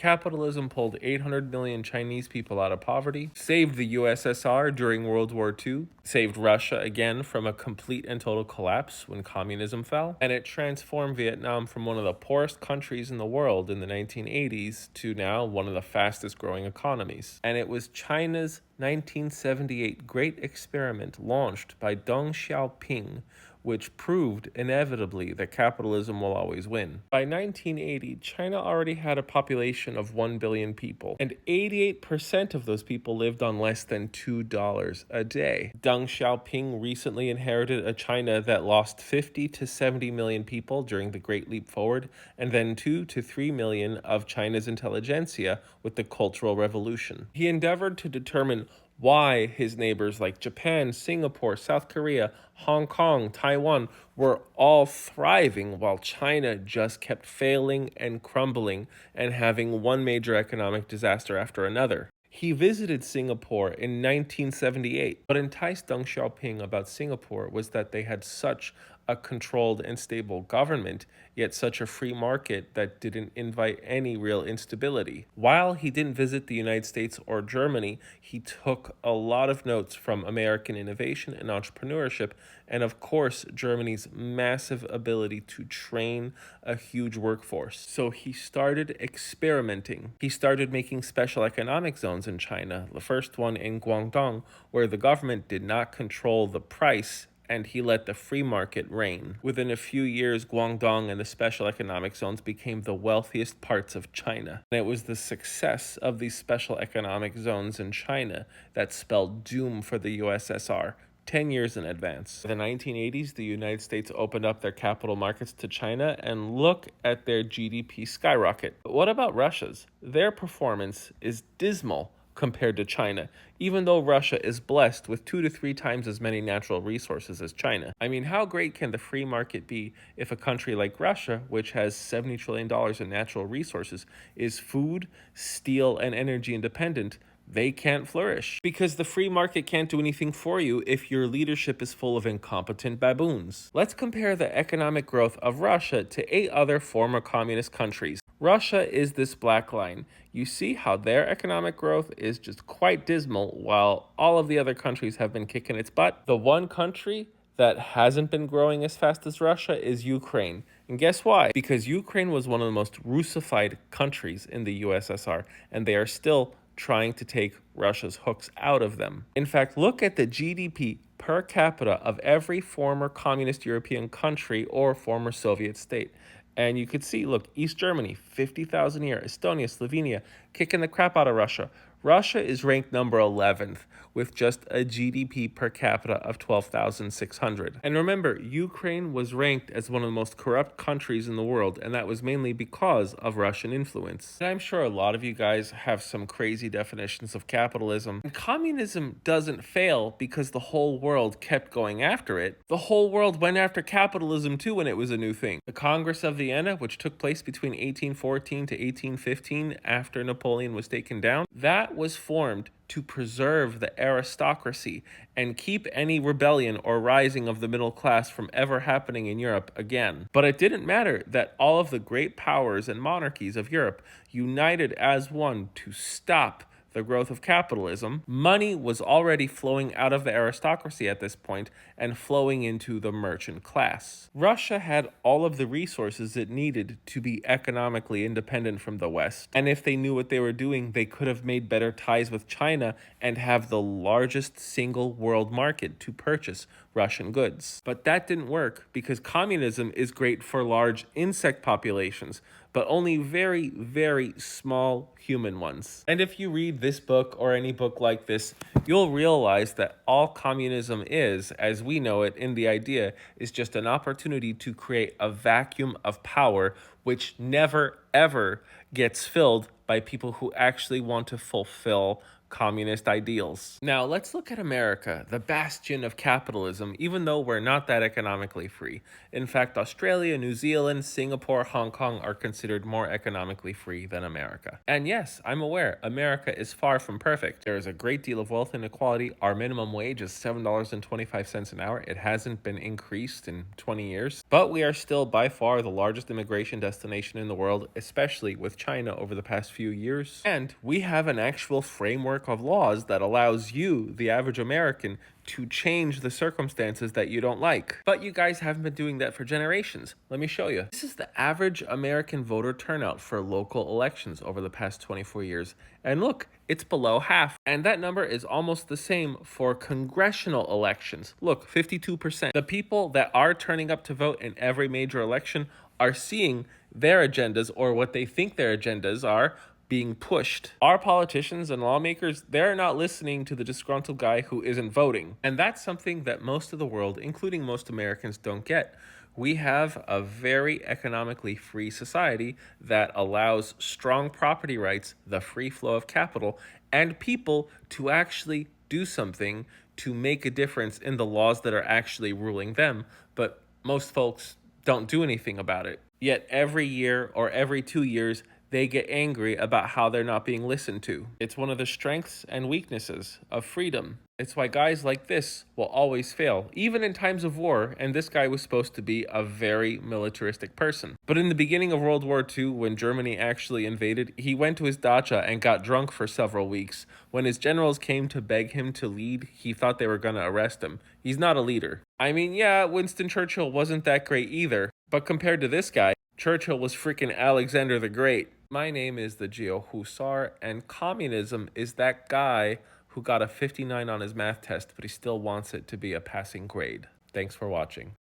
Capitalism pulled 800 million Chinese people out of poverty, saved the USSR during World War II, saved Russia again from a complete and total collapse when communism fell, and it transformed Vietnam from one of the poorest countries in the world in the 1980s to now one of the fastest growing economies. And it was China's 1978 Great Experiment launched by Deng Xiaoping, which proved inevitably that capitalism will always win. By 1980, China already had a population of 1 billion people, and 88% of those people lived on less than $2 a day. Deng Xiaoping recently inherited a China that lost 50 to 70 million people during the Great Leap Forward, and then 2 to 3 million of China's intelligentsia with the Cultural Revolution. He endeavored to determine why his neighbors like Japan, Singapore, South Korea, Hong Kong, Taiwan were all thriving while China just kept failing and crumbling and having one major economic disaster after another. He visited Singapore in 1978. What enticed Deng Xiaoping about Singapore was that they had such a controlled and stable government, yet such a free market that didn't invite any real instability. While he didn't visit the United States or Germany, he took a lot of notes from American innovation and entrepreneurship, and of course, Germany's massive ability to train a huge workforce. So he started experimenting. He started making special economic zones in China, the first one in Guangdong, where the government did not control the price and he let the free market reign. Within a few years, Guangdong and the special economic zones became the wealthiest parts of China. And it was the success of these special economic zones in China that spelled doom for the USSR 10 years in advance. In the 1980s, the United States opened up their capital markets to China, and look at their GDP skyrocket. But what about Russia's? Their performance is dismal compared to China, even though Russia is blessed with 2 to 3 times as many natural resources as China. I mean, how great can the free market be if a country like Russia, which has $70 trillion in natural resources, is food, steel, and energy independent? They can't flourish because the free market can't do anything for you if your leadership is full of incompetent baboons. Let's compare the economic growth of Russia to 8 other former communist countries. Russia is this black line. You see how their economic growth is just quite dismal while all of the other countries have been kicking its butt. The one country that hasn't been growing as fast as Russia is Ukraine. And guess why? Because Ukraine was one of the most Russified countries in the USSR, and they are still trying to take Russia's hooks out of them. In fact, look at the GDP per capita of every former communist European country or former Soviet state. And you could see, look, East Germany, 50,000 a year, Estonia, Slovenia, kicking the crap out of Russia. Russia is ranked number 11th with just a GDP per capita of 12,600. And remember, Ukraine was ranked as one of the most corrupt countries in the world, and that was mainly because of Russian influence. And I'm sure a lot of you guys have some crazy definitions of capitalism. And communism doesn't fail because the whole world kept going after it. The whole world went after capitalism too when it was a new thing. The Congress of Vienna, which took place between 1814 to 1815 after Napoleon was taken down, that was formed to preserve the aristocracy and keep any rebellion or rising of the middle class from ever happening in Europe again. But it didn't matter that all of the great powers and monarchies of Europe united as one to stop the growth of capitalism. Money was already flowing out of the aristocracy at this point and flowing into the merchant class. Russia had all of the resources it needed to be economically independent from the West. And if they knew what they were doing, they could have made better ties with China and have the largest single world market to purchase Russian goods. But that didn't work because communism is great for large insect populations, but only very, very small human ones. And if you read this book or any book like this, you'll realize that all communism is, as we know it in the idea, is just an opportunity to create a vacuum of power which never, ever gets filled by people who actually want to fulfill communist ideals. Now, let's look at America, the bastion of capitalism, even though we're not that economically free. In fact, Australia, New Zealand, Singapore, Hong Kong are considered more economically free than America. And yes, I'm aware, America is far from perfect. There is a great deal of wealth inequality. Our minimum wage is $7.25 an hour. It hasn't been increased in 20 years. But we are still by far the largest immigration destination in the world, especially with China over the past few years. And we have an actual framework of laws that allows you, the average American, to change the circumstances that you don't like. But you guys haven't been doing that for generations. Let me show you. This is the average American voter turnout for local elections over the past 24 years. And look, it's below half. And that number is almost the same for congressional elections. Look, 52%. The people that are turning up to vote in every major election are seeing their agendas, or what they think their agendas are, being pushed. Our politicians and lawmakers, they're not listening to the disgruntled guy who isn't voting. And that's something that most of the world, including most Americans, don't get. We have a very economically free society that allows strong property rights, the free flow of capital, and people to actually do something to make a difference in the laws that are actually ruling them. But most folks don't do anything about it. Yet every year or every 2 years, they get angry about how they're not being listened to. It's one of the strengths and weaknesses of freedom. It's why guys like this will always fail, even in times of war, and this guy was supposed to be a very militaristic person. But in the beginning of World War II, when Germany actually invaded, he went to his dacha and got drunk for several weeks. When his generals came to beg him to lead, he thought they were gonna arrest him. He's not a leader. I mean, yeah, Winston Churchill wasn't that great either, but compared to this guy, Churchill was freaking Alexander the Great. My name is the Geo Hussar, and communism is that guy who got a 59 on his math test, but he still wants it to be a passing grade. Thanks for watching.